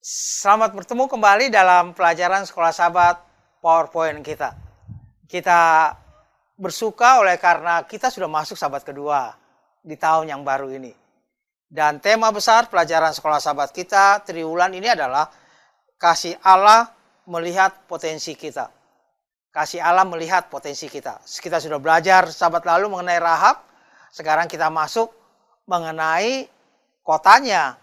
Selamat bertemu kembali dalam pelajaran Sekolah Sahabat PowerPoint kita. Kita bersuka oleh karena kita sudah masuk sahabat kedua di tahun yang baru ini. Dan tema besar pelajaran Sekolah Sahabat kita triwulan ini adalah kasih Allah melihat potensi kita. Kasih Allah melihat potensi kita. Kita sudah belajar sahabat lalu mengenai Rahab. Sekarang kita masuk mengenai kotanya,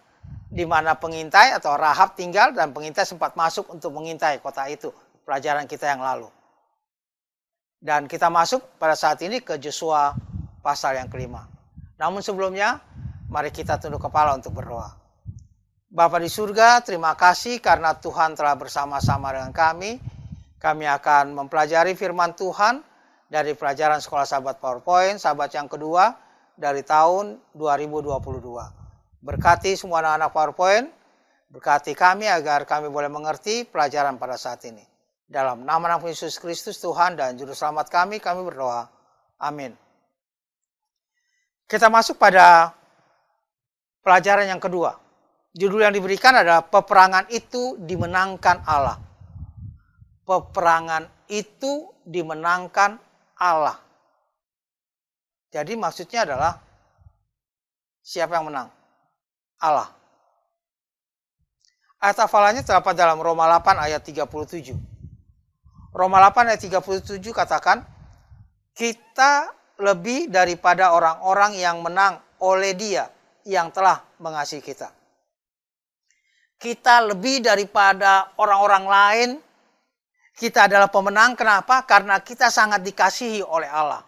di mana pengintai atau Rahab tinggal dan pengintai sempat masuk untuk mengintai kota itu. Pelajaran kita yang lalu. Dan kita masuk pada saat ini ke Yosua pasal yang kelima. Namun sebelumnya, mari kita tunduk kepala untuk berdoa. Bapa di surga, terima kasih karena Tuhan telah bersama-sama dengan kami. Kami akan mempelajari firman Tuhan dari pelajaran Sekolah Sahabat PowerPoint, sahabat yang kedua dari tahun 2022. Berkati semua anak-anak PowerPoint, berkati kami agar kami boleh mengerti pelajaran pada saat ini. Dalam nama Yesus Kristus Tuhan dan Juru Selamat kami berdoa. Amin. Kita masuk pada pelajaran yang kedua. Judul yang diberikan adalah peperangan itu dimenangkan Allah. Peperangan itu dimenangkan Allah. Jadi maksudnya adalah siapa yang menang? Allah. Ayat hafalannya terdapat dalam Roma 8 ayat 37. Roma 8 ayat 37 katakan, kita lebih daripada orang-orang yang menang oleh Dia yang telah mengasihi kita. Kita lebih daripada orang-orang lain. Kita adalah pemenang. Kenapa? Karena kita sangat dikasihi oleh Allah.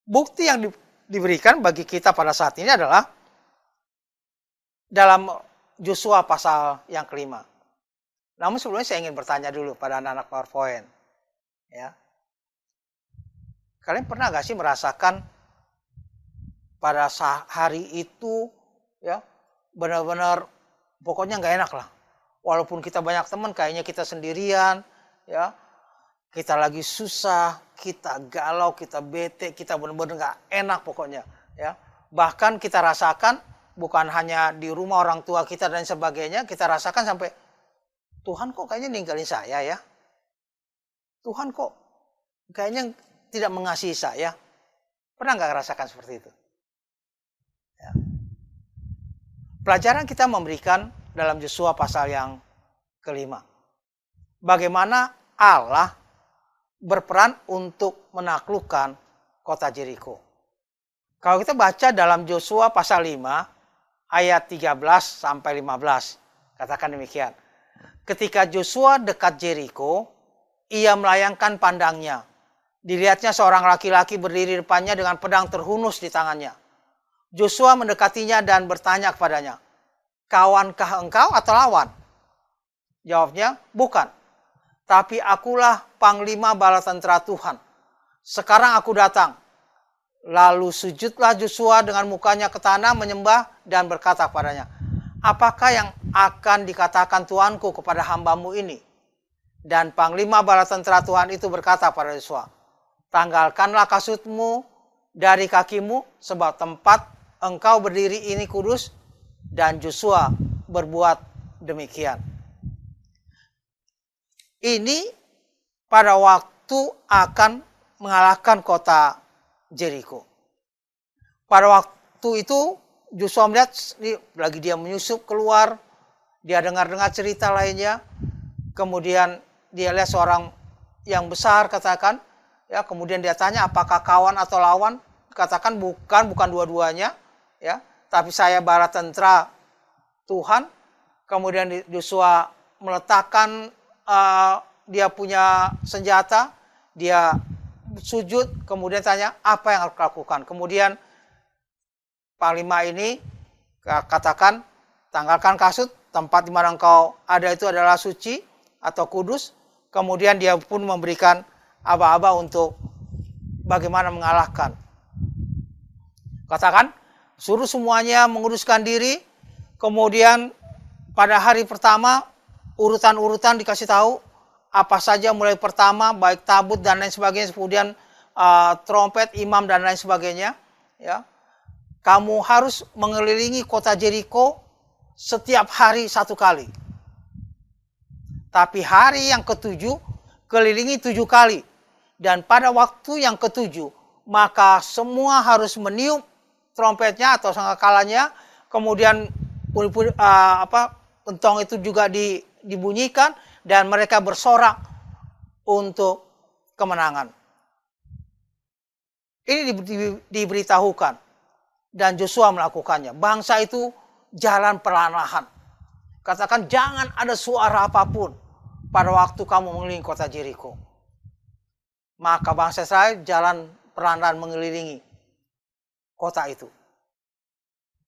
Bukti yang diberikan bagi kita pada saat ini adalah dalam Yosua pasal yang kelima. Namun sebelumnya saya ingin bertanya dulu pada anak-anak PowerPoint. Ya. Kalian pernah gak sih merasakan pada hari itu ya benar-benar pokoknya gak enak lah. Walaupun kita banyak teman, kayaknya kita sendirian, ya. Kita lagi susah, kita galau, kita bete, kita benar-benar gak enak pokoknya. Ya. Bahkan kita rasakan, bukan hanya di rumah orang tua kita dan sebagainya, kita rasakan sampai, Tuhan kok kayaknya ninggalin saya ya. Tuhan kok kayaknya tidak mengasihi saya. Pernah gak rasakan seperti itu? Ya. Pelajaran kita memberikan dalam Yosua pasal yang kelima. Bagaimana Allah berperan untuk menaklukkan kota Jeriko. Kalau kita baca dalam Yosua pasal 5 ayat 13 sampai 15, katakan demikian. Ketika Yosua dekat Jeriko, ia melayangkan pandangnya. Dilihatnya seorang laki-laki berdiri depannya dengan pedang terhunus di tangannya. Yosua mendekatinya dan bertanya kepadanya, kawankah engkau atau lawan? Jawabnya, bukan. Tapi akulah panglima bala tentara Tuhan. Sekarang aku datang. Lalu sujudlah Yosua dengan mukanya ke tanah menyembah dan berkata kepadanya, apakah yang akan dikatakan Tuanku kepada hambamu ini? Dan panglima bala tentara Tuhan itu berkata pada Yosua, tanggalkanlah kasutmu dari kakimu sebab tempat engkau berdiri ini kudus. Dan Yosua berbuat demikian. Ini pada waktu akan mengalahkan kota Jeriko. Pada waktu itu Yosua melihat lagi dia menyusup keluar, dia dengar-dengar cerita lainnya, kemudian dia lihat seorang yang besar katakan, ya kemudian dia tanya apakah kawan atau lawan, katakan bukan dua-duanya, ya, tapi saya bala tentara Tuhan. Kemudian Yosua meletakkan dia punya senjata, dia sujud, kemudian tanya apa yang harus lakukan. Kemudian panglima ini katakan, tanggalkan kasut, tempat di mana engkau ada itu adalah suci atau kudus. Kemudian dia pun memberikan aba-aba untuk bagaimana mengalahkan. Katakan, suruh semuanya menguduskan diri. Kemudian pada hari pertama urutan-urutan dikasih tahu apa saja mulai pertama, baik tabut dan lain sebagainya, kemudian trompet, imam dan lain sebagainya. Ya, kamu harus mengelilingi kota Jeriko setiap hari 1 kali. Tapi hari yang ke-7 kelilingi 7 kali. Dan pada waktu yang ke-7 maka semua harus meniup trompetnya atau sangkakalanya, kemudian entong itu juga dibunyikan dan mereka bersorak untuk kemenangan. Ini diberitahukan dan Joshua melakukannya. Bangsa itu jalan perlahan-lahan. Katakan jangan ada suara apapun pada waktu kamu mengelilingi kota Jeriko. Maka bangsa Israel jalan perlahan-lahan mengelilingi kota itu.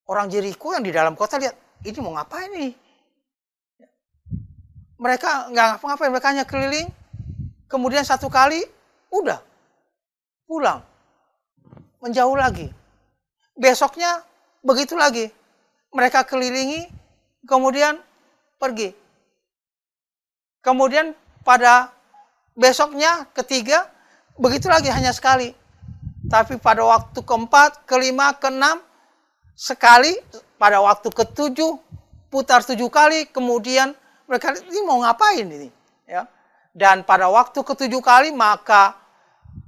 Orang Jeriko yang di dalam kota lihat, ini mau ngapain ini? Mereka nggak ngapa-ngapain, mereka hanya keliling. Kemudian 1 kali, udah pulang, menjauh lagi. Besoknya begitu lagi, mereka kelilingi, kemudian pergi. Kemudian pada besoknya ketiga, begitu lagi hanya sekali. Tapi pada waktu ke-4, ke-5, ke-6, sekali. Pada waktu ke-7, putar 7 kali. Kemudian mereka, ini mau ngapain ini? Ya. Dan pada waktu ke-7 kali, maka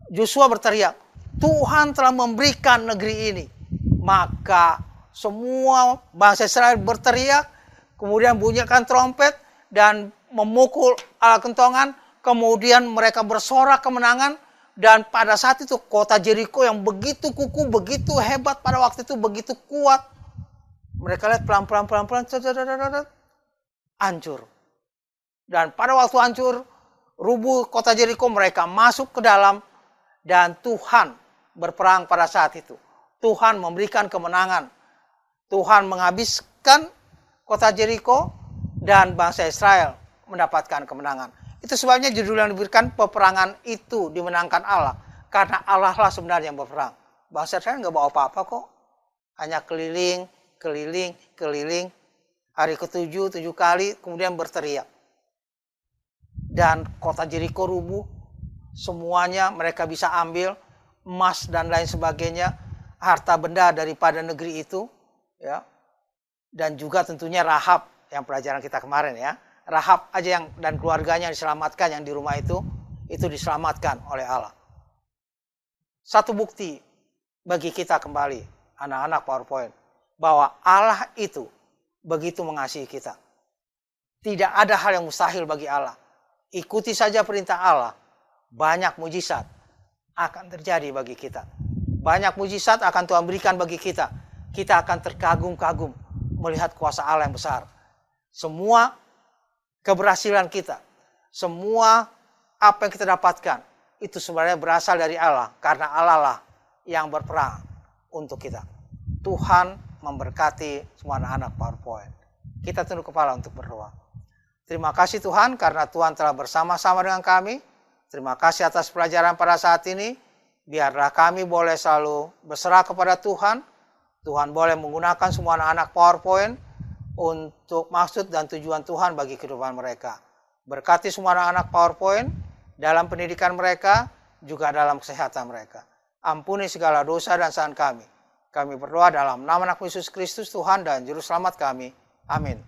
Joshua berteriak, Tuhan telah memberikan negeri ini. Maka semua bangsa Israel berteriak, kemudian bunyikan trompet, dan memukul alat kentongan. Kemudian mereka bersorak kemenangan. Dan pada saat itu kota Jeriko yang begitu kukuh, begitu hebat pada waktu itu, begitu kuat. Mereka lihat pelan-pelan, hancur. Dan pada waktu hancur, rubuh kota Jeriko, mereka masuk ke dalam. Dan Tuhan berperang pada saat itu. Tuhan memberikan kemenangan. Tuhan menghabiskan kota Jeriko dan bangsa Israel mendapatkan kemenangan. Itu sebabnya judul yang diberikan, peperangan itu dimenangkan Allah. Karena Allah lah sebenarnya yang berperang. Bangsa Israel nggak bawa apa-apa kok. Hanya keliling. Hari ke-7, 7 kali, kemudian berteriak. Dan kota Jeriko rubuh. Semuanya mereka bisa ambil. Emas dan lain sebagainya. Harta benda daripada negeri itu. Ya. Dan juga tentunya Rahab, yang pelajaran kita kemarin ya. Rahab aja dan keluarganya diselamatkan, yang di rumah itu diselamatkan oleh Allah. Satu bukti bagi kita kembali, anak-anak PowerPoint, bahwa Allah itu begitu mengasihi kita. Tidak ada hal yang mustahil bagi Allah. Ikuti saja perintah Allah. Banyak mujizat akan terjadi bagi kita. Banyak mujizat akan Tuhan berikan bagi kita. Kita akan terkagum-kagum melihat kuasa Allah yang besar. Semua keberhasilan kita, semua apa yang kita dapatkan, itu sebenarnya berasal dari Allah. Karena Allah lah yang berperang untuk kita. Tuhan memberkati semua anak-anak PowerPoint. Kita tunduk kepala untuk berdoa. Terima kasih Tuhan karena Tuhan telah bersama-sama dengan kami. Terima kasih atas pelajaran pada saat ini. Biarlah kami boleh selalu berserah kepada Tuhan. Tuhan boleh menggunakan semua anak-anak PowerPoint untuk maksud dan tujuan Tuhan bagi kehidupan mereka. Berkati semua anak-anak PowerPoint dalam pendidikan mereka, juga dalam kesehatan mereka. Ampuni segala dosa dan kesalahan kami. Kami berdoa dalam nama Yesus Kristus Tuhan dan Juru Selamat kami. Amin.